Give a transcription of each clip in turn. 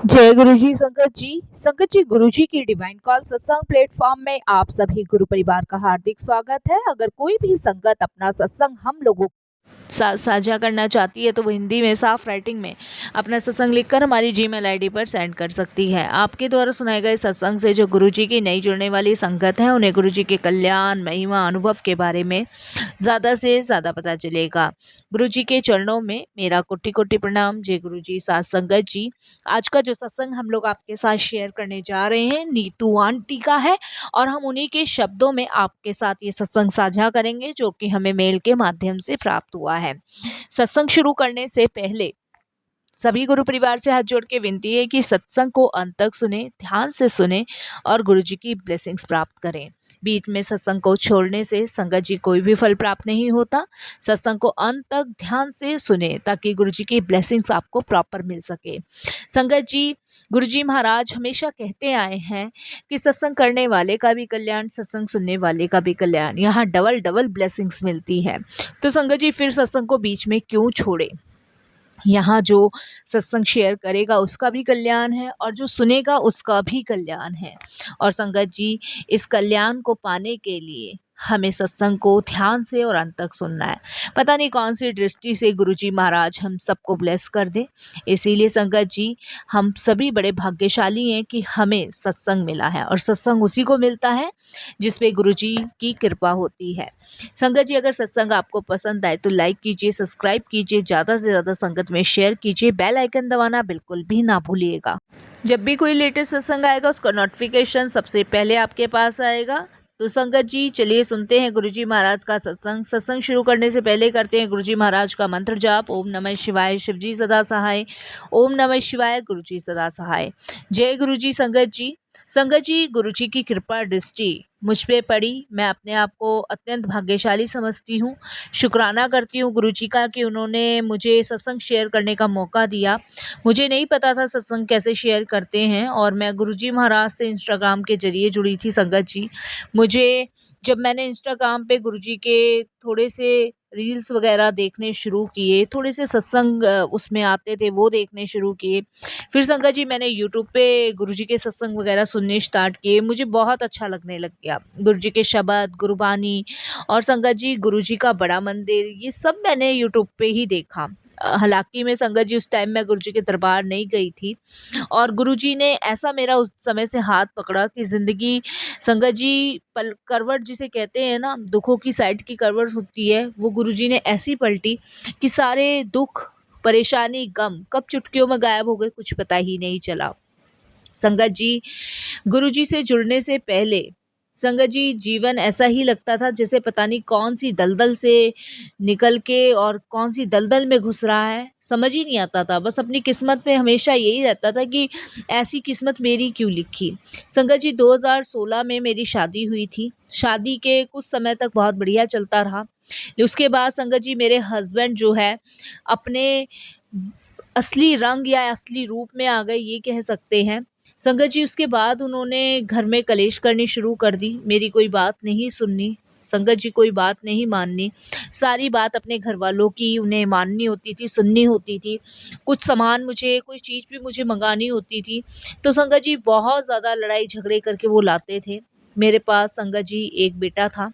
जय गुरु जी। संगत जी गुरु जी की डिवाइन कॉल सत्संग प्लेटफॉर्म में आप सभी गुरु परिवार का हार्दिक स्वागत है। अगर कोई भी संगत अपना सत्संग हम लोगों साझा करना चाहती है तो वो हिंदी में साफ राइटिंग में अपना सत्संग लिखकर हमारी जीमेल आईडी पर सेंड कर सकती है। आपके द्वारा सुनाए गए सत्संग से जो गुरुजी की नई जुड़ने वाली संगत है उन्हें गुरुजी के कल्याण महिमा अनुभव के बारे में ज़्यादा से ज़्यादा पता चलेगा। गुरुजी के चरणों में मेरा कोटि कोटि प्रणाम। जय गुरुजी। साथ संगत जी, आज का जो सत्संग हम लोग आपके साथ शेयर करने जा रहे हैं नीतू आंटी का है और हम उन्हीं के शब्दों में आपके साथ ये सत्संग साझा करेंगे जो कि हमें मेल के माध्यम से प्राप्त हुआ है। सत्संग शुरू करने से पहले सभी गुरु परिवार से हाथ जोड़ के विनती है कि सत्संग को अंत तक सुने, ध्यान से सुने और गुरुजी की ब्लेसिंग्स प्राप्त करें। बीच में सत्संग को छोड़ने से संगत जी कोई भी फल प्राप्त नहीं होता। सत्संग को अंत तक ध्यान से सुने ताकि गुरुजी की ब्लेसिंग्स आपको प्रॉपर मिल सके। संगत जी, गुरुजी महाराज हमेशा कहते आए हैं कि सत्संग करने वाले का भी कल्याण, सत्संग सुनने वाले का भी कल्याण, यहाँ डबल डबल ब्लेसिंग्स मिलती है। तो संगत जी फिर सत्संग को बीच में क्यों छोड़े। यहाँ जो सत्संग शेयर करेगा उसका भी कल्याण है और जो सुनेगा उसका भी कल्याण है। और संगत जी, इस कल्याण को पाने के लिए हमें सत्संग को ध्यान से और अंत तक सुनना है। पता नहीं कौन सी दृष्टि से गुरुजी महाराज हम सबको ब्लेस कर दे। इसीलिए संगत जी, हम सभी बड़े भाग्यशाली हैं कि हमें सत्संग मिला है और सत्संग उसी को मिलता है जिस पे गुरुजी की कृपा होती है। संगत जी, अगर सत्संग आपको पसंद आए तो लाइक कीजिए, सब्सक्राइब कीजिए, ज़्यादा से ज़्यादा संगत में शेयर कीजिए, बेल आइकन दबाना बिल्कुल भी ना भूलिएगा। जब भी कोई लेटेस्ट सत्संग आएगा उसका नोटिफिकेशन सबसे पहले आपके पास आएगा। तो संगत जी, चलिए सुनते हैं गुरुजी महाराज का सत्संग। सत्संग शुरू करने से पहले करते हैं गुरुजी महाराज का मंत्र जाप। ओम नमः शिवाय, शिवजी सदा सहाय। ओम नमः शिवाय, गुरुजी सदा सहाय। जय गुरुजी। संगत जी, गुरुजी की कृपा दृष्टि मुझ पे पड़ी। मैं अपने आप को अत्यंत भाग्यशाली समझती हूँ। शुक्राना करती हूँ गुरुजी का कि उन्होंने मुझे सत्संग शेयर करने का मौका दिया। मुझे नहीं पता था सत्संग कैसे शेयर करते हैं और मैं गुरुजी महाराज से इंस्टाग्राम के जरिए जुड़ी थी। संगत जी, मुझे जब मैंने इंस्टाग्राम पे गुरुजी के थोड़े से रील्स वगैरह देखने शुरू किए, थोड़े से सत्संग उसमें आते थे वो देखने शुरू किए, फिर संगत जी मैंने यूट्यूब पे गुरुजी के सत्संग वगैरह सुनने स्टार्ट किए। मुझे बहुत अच्छा लगने लग गया। गुरुजी के शब्द, गुरुबानी और संगत जी गुरुजी का बड़ा मंदिर, ये सब मैंने यूट्यूब पे ही देखा। हालांकि मैं संगत जी उस टाइम में गुरुजी के दरबार नहीं गई थी और गुरुजी ने ऐसा मेरा उस समय से हाथ पकड़ा कि ज़िंदगी, संगत जी, पल करवट जिसे कहते हैं ना, दुखों की साइड की करवट होती है, वो गुरुजी ने ऐसी पलटी कि सारे दुख, परेशानी, गम कब चुटकियों में गायब हो गए कुछ पता ही नहीं चला। संगत जी, गुरुजी से जुड़ने से पहले संगत जी जीवन ऐसा ही लगता था जैसे पता नहीं कौन सी दलदल से निकल के और कौन सी दलदल में घुस रहा है, समझ ही नहीं आता था। बस अपनी किस्मत में हमेशा यही रहता था कि ऐसी किस्मत मेरी क्यों लिखी। संगत जी, 2016 में मेरी शादी हुई थी। शादी के कुछ समय तक बहुत बढ़िया चलता रहा। उसके बाद संगत जी मेरे हस्बैंड जो है अपने असली रंग या असली रूप में आ गए, ये कह सकते हैं। संगत जी, उसके बाद उन्होंने घर में कलेश करनी शुरू कर दी। मेरी कोई बात नहीं सुननी, संगत जी कोई बात नहीं माननी, सारी बात अपने घर वालों की उन्हें माननी होती थी, सुननी होती थी। कुछ सामान मुझे, कोई चीज़ भी मुझे मंगानी होती थी तो संगत जी बहुत ज़्यादा लड़ाई झगड़े करके वो लाते थे। मेरे पास संगत जी एक बेटा था,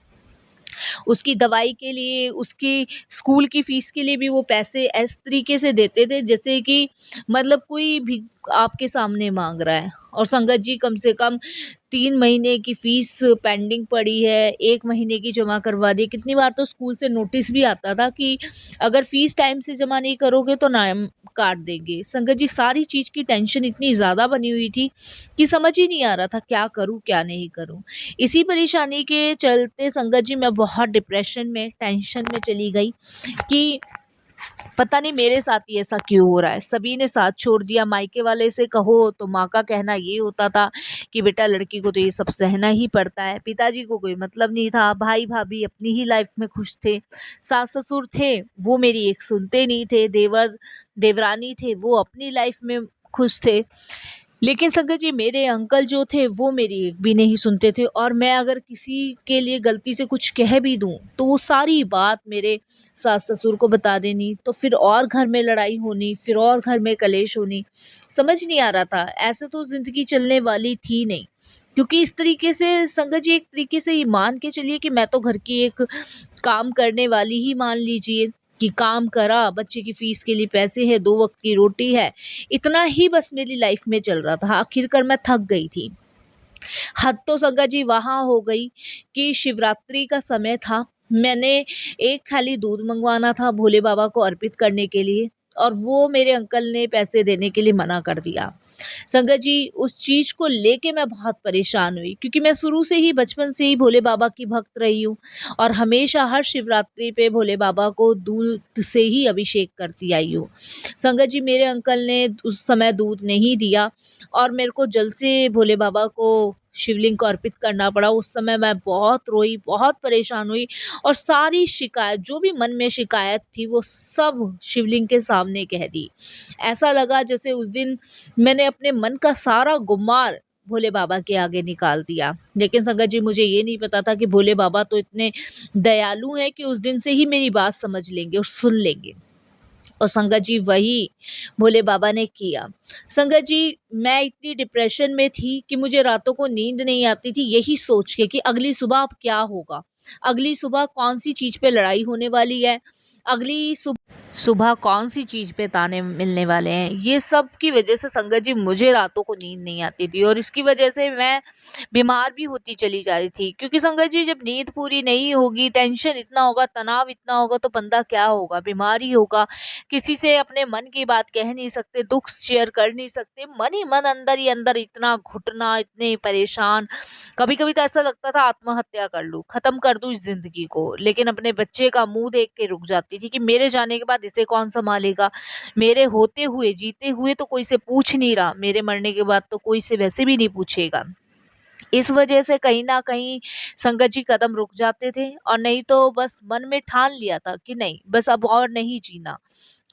उसकी दवाई के लिए, उसकी स्कूल की फ़ीस के लिए भी वो पैसे इस तरीके से देते थे जैसे कि मतलब कोई भी आपके सामने माँग रहा है। और संगत जी, कम से कम 3 महीने की फ़ीस पेंडिंग पड़ी है, 1 महीने की जमा करवा दी। कितनी बार तो स्कूल से नोटिस भी आता था कि अगर फ़ीस टाइम से जमा नहीं करोगे तो नाम काट देंगे। संगत जी, सारी चीज़ की टेंशन इतनी ज़्यादा बनी हुई थी कि समझ ही नहीं आ रहा था क्या करूँ, क्या नहीं करूँ। इसी परेशानी के चलते संगत जी मैं बहुत डिप्रेशन में, टेंशन में चली गई कि पता नहीं मेरे साथ ही ऐसा क्यों हो रहा है। सभी ने साथ छोड़ दिया। मायके वाले से कहो तो माँ का कहना ये होता था कि बेटा लड़की को तो ये सब सहना ही पड़ता है। पिताजी को कोई मतलब नहीं था। भाई भाभी अपनी ही लाइफ में खुश थे। सास ससुर थे, वो मेरी एक सुनते नहीं थे। देवर देवरानी थे, वो अपनी लाइफ में खुश थे। लेकिन संगत जी मेरे अंकल जो थे वो मेरी एक भी नहीं सुनते थे, और मैं अगर किसी के लिए गलती से कुछ कह भी दूं तो वो सारी बात मेरे सास ससुर को बता देनी, तो फिर और घर में लड़ाई होनी, फिर और घर में कलेश होनी। समझ नहीं आ रहा था, ऐसे तो जिंदगी चलने वाली थी नहीं। क्योंकि इस तरीके से संगत जी, एक तरीके से ये मान के चलिए कि मैं तो घर की एक काम करने वाली ही मान लीजिए, कि काम करा, बच्चे की फीस के लिए पैसे है, 2 वक़्त की रोटी है, इतना ही बस मेरी लाइफ में चल रहा था। आखिरकार मैं थक गई थी। हद तो संगत जी वहाँ हो गई कि शिवरात्रि का समय था, मैंने 1 थाली दूध मँगवाना था भोले बाबा को अर्पित करने के लिए, और वो मेरे अंकल ने पैसे देने के लिए मना कर दिया। संगत जी उस चीज़ को लेके मैं बहुत परेशान हुई, क्योंकि मैं शुरू से ही, बचपन से ही भोले बाबा की भक्त रही हूँ, और हमेशा हर शिवरात्रि पे भोले बाबा को दूध से ही अभिषेक करती आई हूँ। संगत जी मेरे अंकल ने उस समय दूध नहीं दिया, और मेरे को जल से भोले बाबा को शिवलिंग को अर्पित करना पड़ा। उस समय मैं बहुत रोई, बहुत परेशान हुई, और सारी शिकायत, जो भी मन में शिकायत थी, वो सब शिवलिंग के सामने कह दी। ऐसा लगा जैसे उस दिन मैंने अपने मन का सारा गुमार भोले बाबा के आगे निकाल दिया। लेकिन संगत जी मुझे ये नहीं पता था कि भोले बाबा तो इतने दयालु हैं कि उस दिन से ही मेरी बात समझ लेंगे और सुन लेंगे। और संगत जी वही भोले बाबा ने किया। संगत जी मैं इतनी डिप्रेशन में थी कि मुझे रातों को नींद नहीं आती थी, यही सोच के कि अगली सुबह अब क्या होगा, अगली सुबह कौन सी चीज़ पे लड़ाई होने वाली है, अगली सुबह कौन सी चीज़ पे ताने मिलने वाले हैं। ये सब की वजह से संगत जी मुझे रातों को नींद नहीं आती थी, और इसकी वजह से मैं बीमार भी होती चली जा रही थी। क्योंकि संगत जी जब नींद पूरी नहीं होगी, टेंशन इतना होगा, तनाव इतना होगा, तो बंदा क्या होगा, बीमार ही होगा। किसी से अपने मन की बात कह नहीं सकते, दुख शेयर कर नहीं सकते, मन ही मन अंदर ही अंदर इतना घुटना, इतने परेशान। कभी कभी तो ऐसा लगता था आत्महत्या कर लूं, खत्म कर दूं इस जिंदगी को। लेकिन अपने बच्चे का मुंह देख के रुक जाती थी कि मेरे जाने के बाद इसे कौन संभालेगा, मेरे होते हुए, जीते हुए तो कोई से पूछ नहीं रहा, मेरे मरने के बाद तो कोई से वैसे भी नहीं पूछेगा। इस वजह से कहीं न कहीं संगत जी कदम रुक जाते थे, और नहीं तो बस मन में ठान लिया था कि नहीं, बस अब और नहीं जीना।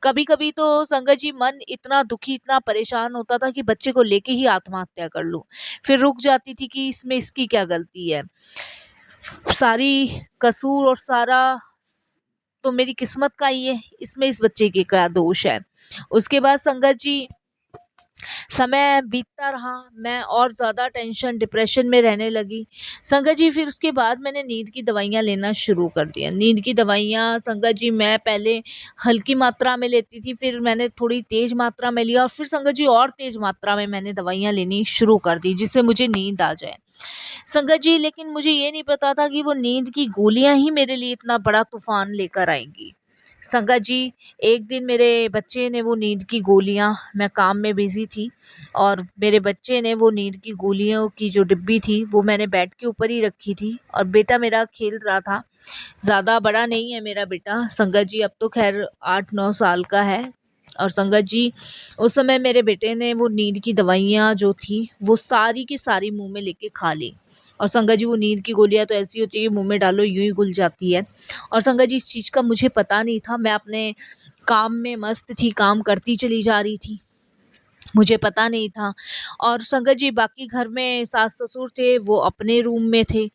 कभी-कभी तो संगत जी मन इतना दुखी, इतना परेशान होता था कि बच्चे को लेके ही आत्महत्या कर लूँ। फिर रुक जाती थी कि इसमें इसकी क्या गलती है? सारी कसूर और सारा तो मेरी किस्मत का ही है, इसमें इस बच्चे के क्या दोष है? उसके बाद संगत जी समय बीतता रहा, मैं और ज़्यादा टेंशन, डिप्रेशन में रहने लगी। संगत जी फिर उसके बाद मैंने नींद की दवाइयाँ लेना शुरू कर दिया। नींद की दवाइयाँ संगत जी मैं पहले हल्की मात्रा में लेती थी, फिर मैंने थोड़ी तेज़ मात्रा में लिया, और फिर संगत जी और तेज़ मात्रा में मैंने दवाइयाँ लेनी शुरू कर दी, जिससे मुझे नींद आ जाए। संगत जी लेकिन मुझे ये नहीं पता था कि वो नींद की गोलियाँ ही मेरे लिए इतना बड़ा तूफ़ान लेकर आएँगी। संगत जी एक दिन मेरे बच्चे ने वो नींद की गोलियाँ, मैं काम में बिज़ी थी, और मेरे बच्चे ने वो नींद की गोलियों की जो डिब्बी थी वो मैंने बेड के ऊपर ही रखी थी, और बेटा मेरा खेल रहा था। ज़्यादा बड़ा नहीं है मेरा बेटा संगत जी, अब तो ख़ैर 8-9 साल का है। और संगत जी उस समय मेरे बेटे ने वो नींद की दवाइयाँ जो थी वो सारी की सारी मुँह में लेके खा ली। और संगत जी वो नींद की गोलियाँ तो ऐसी होती है कि मुँह में डालो यूँ ही घुल जाती है। और संगत जी इस चीज़ का मुझे पता नहीं था, मैं अपने काम में मस्त थी, काम करती चली जा रही थी। मुझे पता नहीं था। और संगत जी बाकी घर में सास-ससुर थे, वो अपने रूम में थे।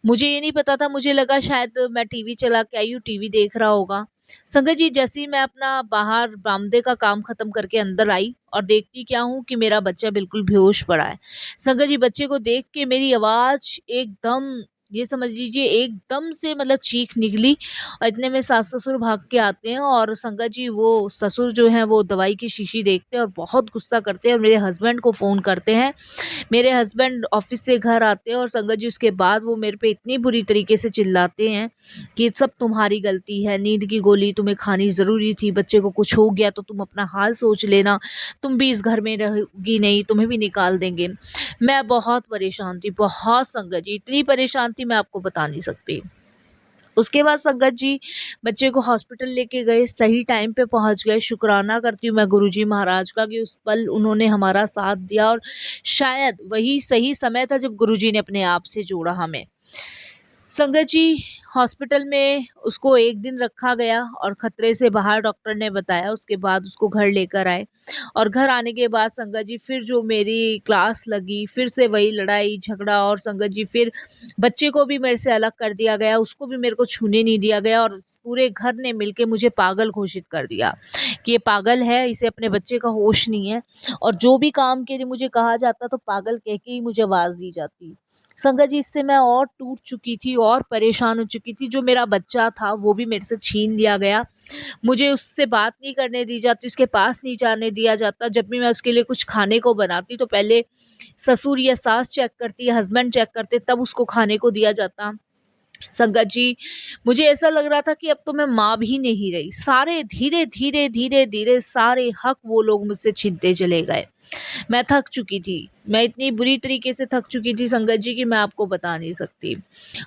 मुझे ये नहीं पता था, मुझे लगा शायद मैं टीवी चला के आई हूँ, टीवी देख रहा होगा। संगत जी जैसे ही मैं अपना बाहर बरामदे का काम ख़त्म करके अंदर आई, और देखती क्या हूँ कि मेरा बच्चा बिल्कुल बेहोश पड़ा है। संगत जी बच्चे को देख के मेरी आवाज़ एकदम, ये समझ लीजिए एकदम से मतलब चीख निकली, और इतने में सास-ससुर भाग के आते हैं, और संगत जी वो ससुर जो हैं वो दवाई की शीशी देखते हैं और बहुत गुस्सा करते हैं, और मेरे हस्बैंड को फ़ोन करते हैं। मेरे हस्बैंड ऑफिस से घर आते हैं, और संगत जी उसके बाद वो मेरे पे इतनी बुरी तरीके से चिल्लाते हैं कि सब तुम्हारी गलती है, नींद की गोली तुम्हें खानी ज़रूरी थी, बच्चे को कुछ हो गया तो तुम अपना हाल सोच लेना, तुम भी इस घर में रहोगी नहीं, तुम्हें भी निकाल देंगे। मैं बहुत परेशान थी, बहुत संगत जी, इतनी परेशान थी मैं आपको बता नहीं सकती। उसके बाद संगत जी बच्चे को हॉस्पिटल लेके गए, सही टाइम पे पहुँच गए। शुक्राना करती हूँ मैं गुरुजी महाराज का कि उस पल उन्होंने हमारा साथ दिया, और शायद वही सही समय था जब गुरुजी ने अपने आप से जोड़ा हमें। संगत जी हॉस्पिटल में उसको 1 दिन रखा गया और खतरे से बाहर डॉक्टर ने बताया। उसके बाद उसको घर लेकर आए और घर आने के बाद संगत जी फिर जो मेरी क्लास लगी, फिर से वही लड़ाई झगड़ा और संगत जी फिर बच्चे को भी मेरे से अलग कर दिया गया, उसको भी मेरे को छूने नहीं दिया गया और पूरे घर ने मिलके मुझे पागल घोषित कर दिया कि ये पागल है, इसे अपने बच्चे का होश नहीं है। और जो भी काम के लिए मुझे कहा जाता तो पागल कह के ही मुझे आवाज़ दी जाती। संगत जी इससे मैं और टूट चुकी थी और परेशान हो चुकी थी। जो मेरा बच्चा था वो भी मेरे से छीन लिया गया। मुझे उससे बात नहीं करने दी जाती, उसके पास नहीं जाने दिया जाता। जब भी मैं उसके लिए कुछ खाने को बनाती तो पहले ससुर या सास चेक करती, हस्बैंड चेक करते, तब उसको खाने को दिया जाता। संगत जी, मुझे ऐसा लग रहा था कि अब तो मैं माँ भी नहीं रही। सारे धीरे-धीरे सारे हक वो लोग मुझसे छीनते चले गए। मैं थक चुकी थी। मैं इतनी बुरी तरीके से थक चुकी थी संगत जी कि मैं आपको बता नहीं सकती।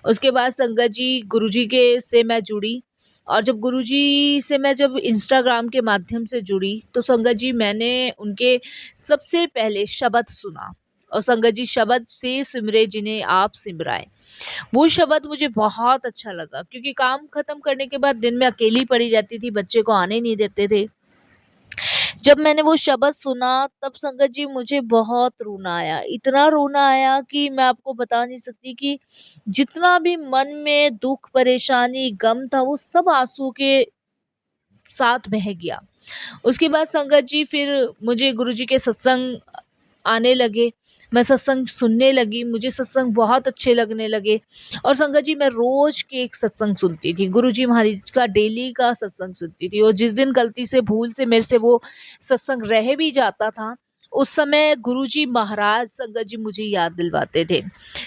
उसके बाद संगत जी गुरुजी के से मैं जुड़ी और जब गुरुजी से मैं जब इंस्टाग्राम के माध्यम से जुड़ी तो संगत जी मैंने उनके सबसे पहले शब्द सुना और संगत जी शब्द से सिमरे जिन्हें आप सिमराएँ। वो शब्द मुझे बहुत अच्छा लगा क्योंकि काम खत्म करने के बाद दिन में अकेली पड़ी रहती थी, बच्चे को आने नहीं देते थे। जब मैंने वो शब्द सुना तब संगत जी मुझे बहुत रोना आया, इतना रोना आया कि मैं आपको बता नहीं सकती कि जितना भी मन में दुख, परेशानी, गम था वो सब आंसू के साथ बह गया। उसके बाद संगत जी फिर मुझे गुरुजी के सत्संग आने लगे, मैं सत्संग सुनने लगी, मुझे सत्संग बहुत अच्छे लगने लगे और संगत जी मैं रोज़ के एक सत्संग सुनती थी, गुरुजी महाराज का डेली का सत्संग सुनती थी और जिस दिन गलती से भूल से मेरे से वो सत्संग रह भी जाता था, उस समय गुरुजी महाराज संगत जी मुझे याद दिलवाते थे।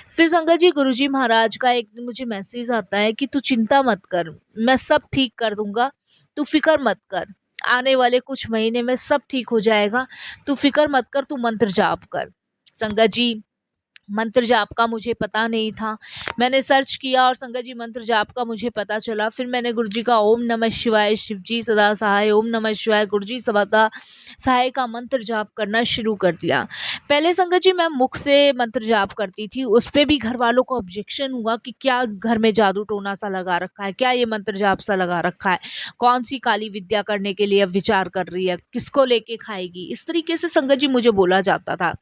फिर संगत जी गुरुजी महाराज का एक दिन मुझे मैसेज आता है कि तू चिंता मत कर, मैं सब ठीक कर दूँगा, तू फ़िक्र मत कर, आने वाले कुछ महीने में सब ठीक हो जाएगा, तू फ़िक्र मत कर, तू मंत्र जाप कर। संगत जी मंत्र जाप का मुझे पता नहीं था। मैंने सर्च किया और संगत जी मंत्र जाप का मुझे पता चला। फिर मैंने गुरुजी का ओम नमः शिवाय, शिवजी सदा सहाय, ओम नमः शिवाय, गुरुजी सदा सहाय का मंत्र जाप करना शुरू कर दिया। पहले संगत जी मैं मुख से मंत्र जाप करती थी, उस पे भी घर वालों को ऑब्जेक्शन हुआ कि क्या घर में जादू टोना सा लगा रखा है, क्या ये मंत्र जाप सा लगा रखा है, कौन सी काली विद्या करने के लिए अब विचार कर रही है, किसको लेके खाएगी, इस तरीके से संगत जी मुझे बोला जाता था।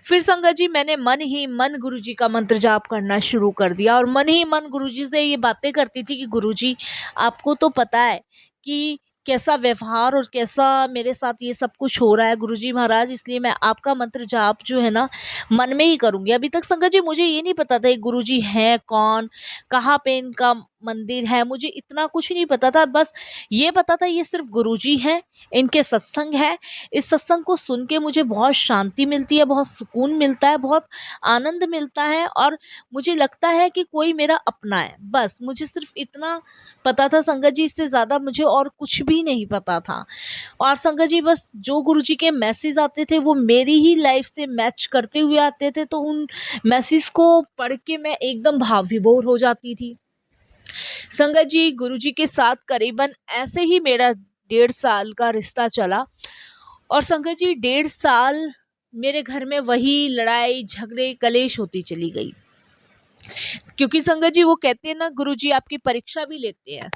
फिर संगत जी मैंने मन ही मन गुरुजी का मंत्र जाप करना शुरू कर दिया और मन ही मन गुरुजी से ये बातें करती थी कि गुरुजी आपको तो पता है कि कैसा व्यवहार और कैसा मेरे साथ ये सब कुछ हो रहा है गुरुजी महाराज, इसलिए मैं आपका मंत्र जाप जो है ना मन में ही करूँगी। अभी तक संगत जी मुझे ये नहीं पता था ये गुरुजी हैं कौन, कहाँ पे इनका मंदिर है, मुझे इतना कुछ नहीं पता था। बस ये पता था ये सिर्फ गुरुजी हैं, इनके सत्संग है, इस सत्संग को सुन के मुझे बहुत शांति मिलती है, बहुत सुकून मिलता है, बहुत आनंद मिलता है और मुझे लगता है कि कोई मेरा अपना है। बस मुझे सिर्फ इतना पता था संगत जी, इससे ज़्यादा मुझे और कुछ भी नहीं पता था। और संगत जी बस जो गुरुजी के मैसेज आते थे वो मेरी ही लाइफ से मैच करते हुए आते थे, तो उन मैसेज को पढ़ के मैं एकदम भाव विभोर हो जाती थी। संगत जी गुरुजी के साथ करीबन ऐसे ही मेरा 1.5 साल का रिश्ता चला और संगत जी 1.5 साल मेरे घर में वही लड़ाई झगड़े कलेश होती चली गई। क्योंकि संगत जी वो कहते हैं ना गुरुजी आपकी परीक्षा भी लेते हैं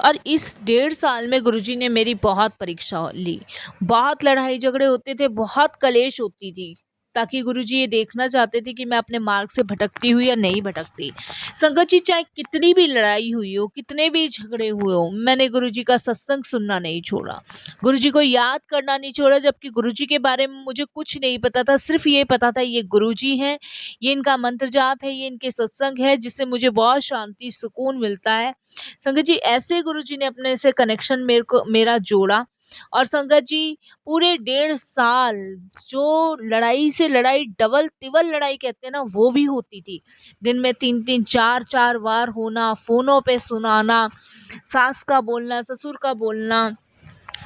और इस 1.5 साल में गुरुजी ने मेरी बहुत परीक्षा ली। बहुत लड़ाई झगड़े होते थे, बहुत कलेश होती थी, ताकि गुरुजी ये देखना चाहते थे कि मैं अपने मार्ग से भटकती हूँ या नहीं भटकती। संगत जी चाहे कितनी भी लड़ाई हुई हो, कितने भी झगड़े हुए हो, मैंने गुरुजी का सत्संग सुनना नहीं छोड़ा, गुरुजी को याद करना नहीं छोड़ा। जबकि गुरुजी के बारे में मुझे कुछ नहीं पता था, सिर्फ ये पता था ये गुरुजी हैं, ये इनका मंत्र जाप है, ये इनके सत्संग है जिससे मुझे बहुत शांति सुकून मिलता है। संगत जी ऐसे गुरुजी ने अपने से कनेक्शन मेरा जोड़ा और संगत जी पूरे 1.5 साल जो लड़ाई से लड़ाई डबल तिबल लड़ाई कहते हैं ना वो भी होती थी। दिन में 3-3 4-4 बार होना, फ़ोनों पे सुनाना, सास का बोलना, ससुर का बोलना,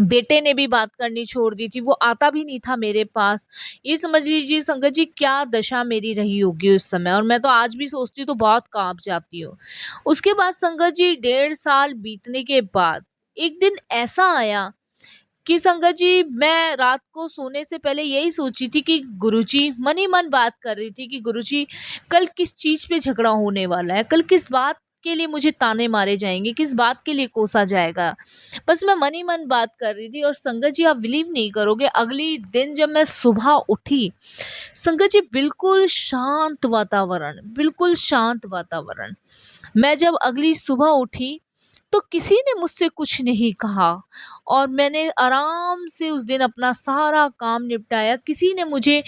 बेटे ने भी बात करनी छोड़ दी थी, वो आता भी नहीं था मेरे पास। ये समझ लीजिए संगत जी क्या दशा मेरी रही होगी उस समय, और मैं तो आज भी सोचती हूँ तो बहुत काँप जाती हूँ। उसके बाद संगत जी 1.5 साल बीतने के बाद एक दिन ऐसा आया कि संगत जी मैं रात को सोने से पहले यही सोची थी कि गुरुजी मन ही मन बात कर रही थी कि गुरुजी कल किस चीज़ पे झगड़ा होने वाला है, कल किस बात के लिए मुझे ताने मारे जाएंगे, किस बात के लिए कोसा जाएगा। बस मैं मन ही मन बात कर रही थी और संगत जी आप बिलीव नहीं करोगे, अगली दिन जब मैं सुबह उठी, संगत जी बिल्कुल शांत वातावरण, बिल्कुल शांत वातावरण। मैं जब अगली सुबह उठी तो किसी ने मुझसे कुछ नहीं कहा और मैंने आराम से उस दिन अपना सारा काम निपटाया। किसी ने मुझे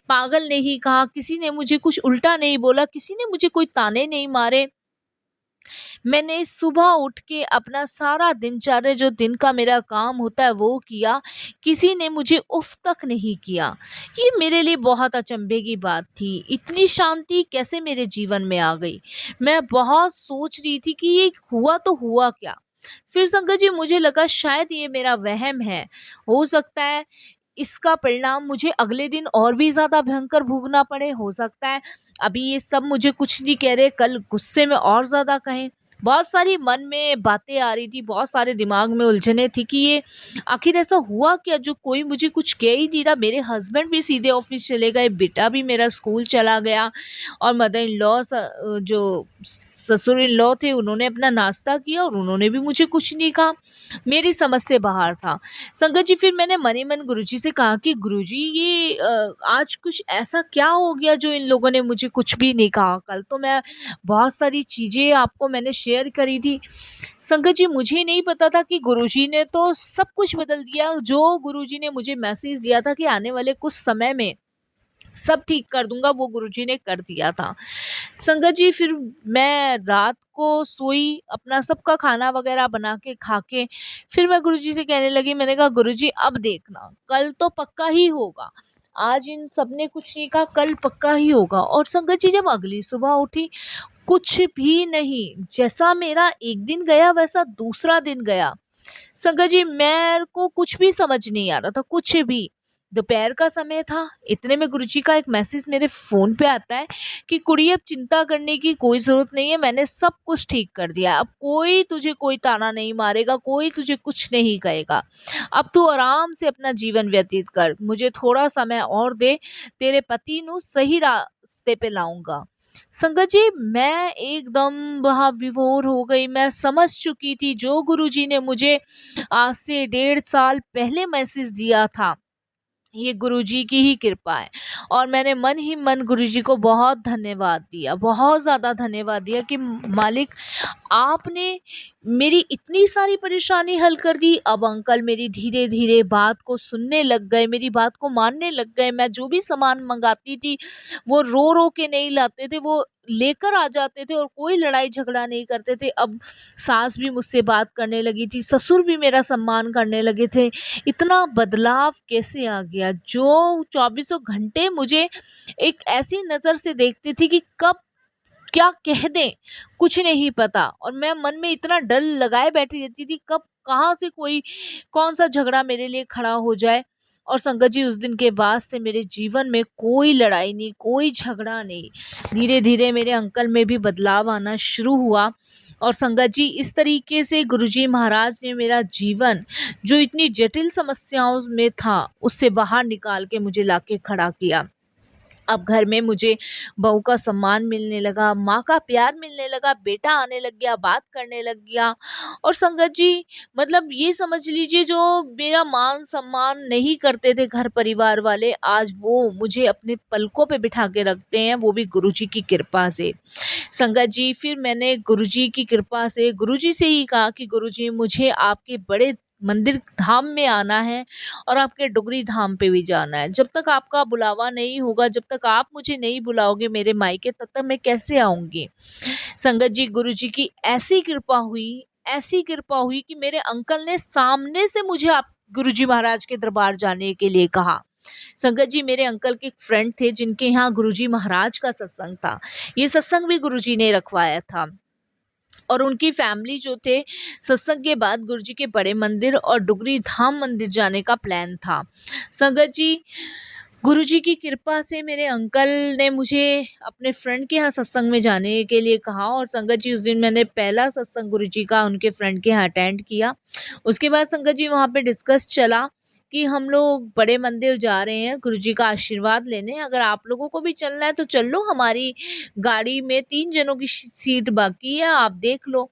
पागल नहीं कहा, किसी ने मुझे कुछ उल्टा नहीं बोला, किसी ने मुझे कोई ताने नहीं मारे। मैंने सुबह उठ के अपना सारा दिनचर्या, जो दिन का मेरा काम होता है वो किया। किसी ने मुझे उफ तक नहीं किया। ये मेरे लिए बहुत अचंभे की बात थी। इतनी शांति कैसे मेरे जीवन में आ गई? मैं बहुत सोच रही थी कि ये हुआ तो हुआ क्या? फिर संगत जी मुझे लगा शायद ये मेरा वहम है। हो सकता है इसका परिणाम मुझे अगले दिन और भी ज़्यादा भयंकर भोगना पड़े। हो सकता है अभी ये सब मुझे कुछ नहीं कह रहे, कल गुस्से में और ज़्यादा कहें। बहुत सारी मन में बातें आ रही थी, बहुत सारे दिमाग में उलझने थी कि ये आखिर ऐसा हुआ क्या जो कोई मुझे कुछ कह ही नहीं रहा। मेरे हस्बैंड भी सीधे ऑफिस चले गए, बेटा भी मेरा स्कूल चला गया और मदर इन लॉ जो ससुर इन लॉ थे उन्होंने अपना नाश्ता किया और उन्होंने भी मुझे कुछ नहीं कहा। मेरी समझ से बाहर था। संगत जी फिर मैंने मन ही मन गुरुजी से कहा कि गुरुजी ये आज कुछ ऐसा क्या हो गया जो इन लोगों ने मुझे कुछ भी नहीं कहा? कल तो मैं बहुत सारी चीज़ें आपको मैंने शेयर करी थी। संगत जी मुझे नहीं पता था कि गुरुजी ने तो सब कुछ बदल दिया। जो गुरुजी ने मुझे मैसेज दिया था कि आने वाले कुछ समय में सब ठीक कर दूंगा, वो गुरुजी ने कर दिया था। संगत जी फिर मैं रात को सोई, अपना सबका खाना वगैरह बना के खा के फिर मैं गुरुजी से कहने लगी, मैंने कहा गुरुजी अब देखना कल तो पक्का ही होगा। आज इन सब ने कुछ नहीं कहा, कल पक्का ही होगा। और संगत जी जब अगली सुबह उठी, कुछ भी नहीं। जैसा मेरा एक दिन गया वैसा दूसरा दिन गया। संगत जी मेरे को कुछ भी समझ नहीं आ रहा था, कुछ भी। दोपहर का समय था, इतने में गुरुजी का एक मैसेज मेरे फ़ोन पे आता है कि कुड़ी अब चिंता करने की कोई ज़रूरत नहीं है, मैंने सब कुछ ठीक कर दिया। अब कोई तुझे कोई ताना नहीं मारेगा, कोई तुझे कुछ नहीं कहेगा। अब तू आराम से अपना जीवन व्यतीत कर, मुझे थोड़ा समय और दे, तेरे पति नु सही रास्ते पे लाऊंगा। संगत जी मैं एकदम वहाँ विभोर हो गई। मैं समझ चुकी थी जो गुरुजी ने मुझे आज से 1.5 साल पहले मैसेज दिया था, ये गुरुजी की ही कृपा है। और मैंने मन ही मन गुरुजी को बहुत धन्यवाद दिया, बहुत ज़्यादा धन्यवाद दिया कि मालिक आपने मेरी इतनी सारी परेशानी हल कर दी। अब अंकल मेरी धीरे धीरे बात को सुनने लग गए, मेरी बात को मानने लग गए। मैं जो भी सामान मंगाती थी वो रो रो के नहीं लाते थे, वो लेकर आ जाते थे और कोई लड़ाई झगड़ा नहीं करते थे। अब सास भी मुझसे बात करने लगी थी, ससुर भी मेरा सम्मान करने लगे थे। इतना बदलाव कैसे आ गया? जो चौबीसों घंटे मुझे एक ऐसी नज़र से देखती थी कि कब क्या कह दें, कुछ नहीं पता। और मैं मन में इतना डर लगाए बैठी रहती थी कब कहाँ से कोई कौन सा झगड़ा मेरे लिए खड़ा हो जाए। और संगत जी उस दिन के बाद से मेरे जीवन में कोई लड़ाई नहीं, कोई झगड़ा नहीं। धीरे धीरे मेरे अंकल में भी बदलाव आना शुरू हुआ। और संगत जी इस तरीके से गुरुजी महाराज ने मेरा जीवन जो इतनी जटिल समस्याओं में था उससे बाहर निकाल के मुझे लाके खड़ा किया। अब घर में मुझे बहू का सम्मान मिलने लगा, माँ का प्यार मिलने लगा, बेटा आने लग गया, बात करने लग गया। और संगत जी मतलब ये समझ लीजिए जो मेरा मान सम्मान नहीं करते थे घर परिवार वाले, आज वो मुझे अपने पलकों पे बिठा के रखते हैं, वो भी गुरुजी की कृपा से। संगत जी फिर मैंने गुरुजी की कृपा से गुरुजी से ही कहा कि गुरुजी मुझे आपके बड़े मंदिर धाम में आना है और आपके डुगरी धाम पे भी जाना है। जब तक आपका बुलावा नहीं होगा, जब तक आप मुझे नहीं बुलाओगे मेरे मायके, तब तक मैं कैसे आऊँगी? संगत जी गुरुजी की ऐसी कृपा हुई कि मेरे अंकल ने सामने से मुझे आप गुरुजी महाराज के दरबार जाने के लिए कहा। संगत जी मेरे अंकल के एक फ्रेंड थे जिनके यहाँ गुरुजी महाराज का सत्संग था। ये सत्संग भी गुरुजी ने रखवाया था। और उनकी फैमिली जो थे, सत्संग के बाद गुरुजी के बड़े मंदिर और डुगरी धाम मंदिर जाने का प्लान था। संगत जी गुरुजी की कृपा से मेरे अंकल ने मुझे अपने फ्रेंड के यहाँ सत्संग में जाने के लिए कहा। और संगत जी उस दिन मैंने पहला सत्संग गुरुजी का उनके फ्रेंड के यहाँ अटेंड किया। उसके बाद संगत जी वहाँ पे डिस्कस चला कि हम लोग बड़े मंदिर जा रहे हैं गुरुजी का आशीर्वाद लेने, अगर आप लोगों को भी चलना है तो चल लो, हमारी गाड़ी में 3 जनों की सीट बाकी है, आप देख लो।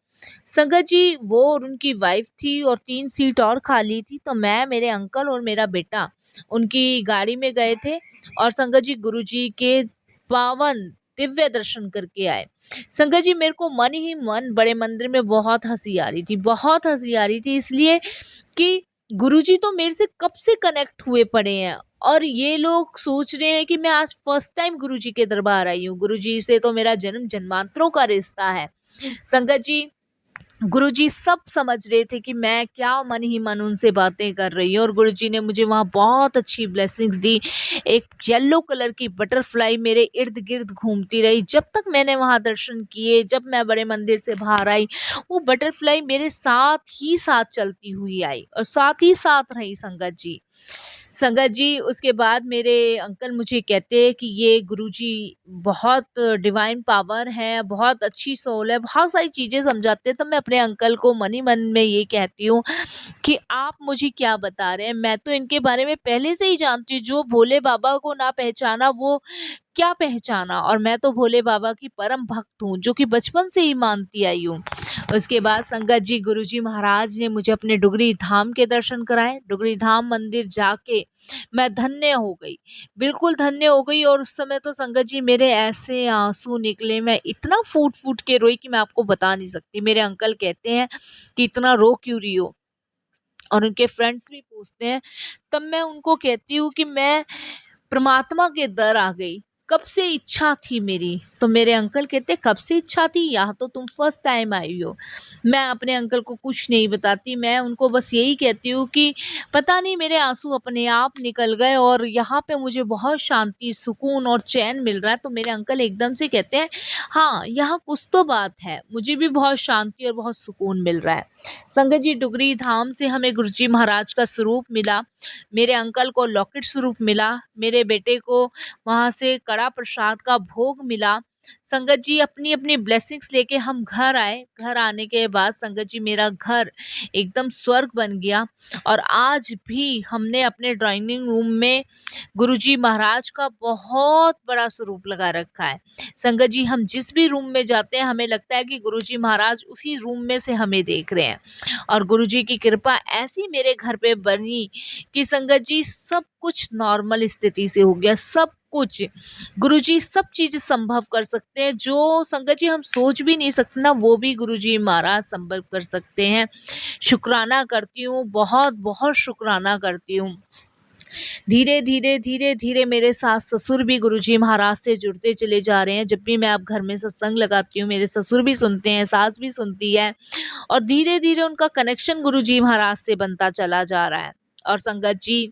संगत जी वो और उनकी वाइफ थी और 3 सीट और खाली थी, तो मैं, मेरे अंकल और मेरा बेटा उनकी गाड़ी में गए थे और संगत जी गुरुजी के पावन दिव्य दर्शन करके आए। संगत जी मेरे को मन ही मन बड़े मंदिर में बहुत हँसी आ रही थी, बहुत हँसी आ रही थी, इसलिए कि गुरुजी तो मेरे से कब से कनेक्ट हुए पड़े हैं और ये लोग सोच रहे हैं कि मैं आज फर्स्ट टाइम गुरुजी के दरबार आई हूँ। गुरुजी से तो मेरा जन्म जन्मांतरों का रिश्ता है। संगत जी गुरुजी सब समझ रहे थे कि मैं क्या मन ही मन उनसे बातें कर रही हूँ और गुरुजी ने मुझे वहाँ बहुत अच्छी ब्लेसिंग्स दी। एक येलो कलर की बटरफ्लाई मेरे इर्द गिर्द घूमती रही जब तक मैंने वहाँ दर्शन किए। जब मैं बड़े मंदिर से बाहर आई, वो बटरफ्लाई मेरे साथ ही साथ चलती हुई आई और साथ ही साथ रही। संगत जी उसके बाद मेरे अंकल मुझे कहते हैं कि ये गुरुजी बहुत डिवाइन पावर है, बहुत अच्छी सोल है, बहुत सारी चीज़ें समझाते हैं। तो मैं अपने अंकल को मन ही मन में ये कहती हूँ कि आप मुझे क्या बता रहे हैं, मैं तो इनके बारे में पहले से ही जानती हूँ। जो भोले बाबा को ना पहचाना वो क्या पहचाना, और मैं तो भोले बाबा की परम भक्त हूँ जो कि बचपन से ही मानती आई हूँ। उसके बाद संगत जी गुरुजी महाराज ने मुझे अपने डुगरी धाम के दर्शन कराए। डुगरी धाम मंदिर जाके मैं धन्य हो गई, बिल्कुल धन्य हो गई। और उस समय तो संगत जी मेरे ऐसे आंसू निकले, मैं इतना फूट फूट के रोई कि मैं आपको बता नहीं सकती। मेरे अंकल कहते हैं कि इतना रो क्यों रही हो, और उनके फ्रेंड्स भी पूछते हैं। तब मैं उनको कहती हूँ कि मैं परमात्मा के दर आ गई, कब से इच्छा थी मेरी। तो मेरे अंकल कहते कब से इच्छा थी, यहाँ तो तुम फर्स्ट टाइम आई हो। मैं अपने अंकल को कुछ नहीं बताती, मैं उनको बस यही कहती हूँ कि पता नहीं मेरे आंसू अपने आप निकल गए और यहाँ पे मुझे बहुत शांति, सुकून और चैन मिल रहा है। तो मेरे अंकल एकदम से कहते हैं हाँ यहाँ कुछ तो बात है, मुझे भी बहुत शांति और बहुत सुकून मिल रहा है। संगत जी डुगरी धाम से हमें गुरुजी महाराज का स्वरूप मिला, मेरे अंकल को लॉकेट स्वरूप मिला, मेरे बेटे को वहाँ से कड़ा प्रसाद का भोग मिला। संगत जी अपनी अपनी ब्लेसिंग्स लेके हम घर आए। घर आने के बाद संगत जी मेरा घर एकदम स्वर्ग बन गया और आज भी हमने अपने ड्राइंग रूम में गुरुजी महाराज का बहुत बड़ा स्वरूप लगा रखा है। संगत जी हम जिस भी रूम में जाते हैं हमें लगता है कि गुरुजी महाराज उसी रूम में से हमें देख रहे हैं। और गुरुजी की कृपा ऐसी मेरे घर पे बनी कि संगत जी सब कुछ नॉर्मल स्थिति से हो गया, सब कुछ। गुरुजी सब चीज़ संभव कर सकते हैं, जो संगत जी हम सोच भी नहीं सकते ना, वो भी गुरुजी महाराज संभव कर सकते हैं। शुक्राना करती हूँ, बहुत बहुत शुक्राना करती हूँ। धीरे धीरे धीरे धीरे मेरे सास ससुर भी गुरुजी महाराज से जुड़ते चले जा रहे हैं। जब भी मैं आप घर में सत्संग लगाती हूँ मेरे ससुर भी सुनते हैं, सास भी सुनती है और धीरे धीरे उनका कनेक्शन गुरुजी महाराज से बनता चला जा रहा है। और संगत जी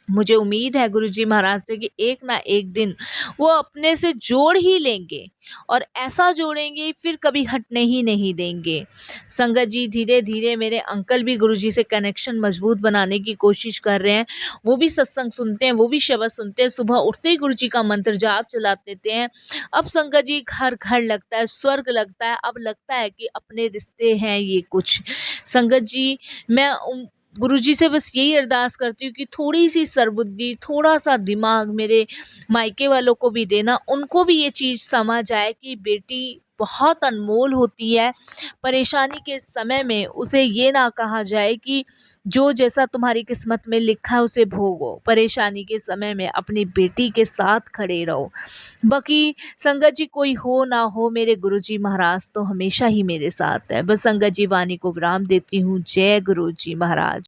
मुझे उम्मीद है गुरुजी महाराज से कि एक ना एक दिन वो अपने से जोड़ ही लेंगे और ऐसा जोड़ेंगे फिर कभी हटने ही नहीं देंगे। संगत जी धीरे धीरे मेरे अंकल भी गुरुजी से कनेक्शन मजबूत बनाने की कोशिश कर रहे हैं। वो भी सत्संग सुनते हैं, वो भी शब्द सुनते हैं, सुबह उठते ही गुरुजी का मंत्र जाप चला देते हैं। अब संगत जी घर घर लगता है, स्वर्ग लगता है, अब लगता है कि अपने रिश्ते हैं ये कुछ। संगत जी मैं गुरुजी से बस यही अरदास करती हूँ कि थोड़ी सी सरबुद्धि, थोड़ा सा दिमाग मेरे मायके वालों को भी देना, उनको भी ये चीज़ समझ आए कि बेटी बहुत अनमोल होती है। परेशानी के समय में उसे ये ना कहा जाए कि जो जैसा तुम्हारी किस्मत में लिखा है उसे भोगो, परेशानी के समय में अपनी बेटी के साथ खड़े रहो। बाकी संगत जी कोई हो ना हो, मेरे गुरुजी महाराज तो हमेशा ही मेरे साथ है। बस संगत जी वाणी को विराम देती हूँ। जय गुरुजी महाराज।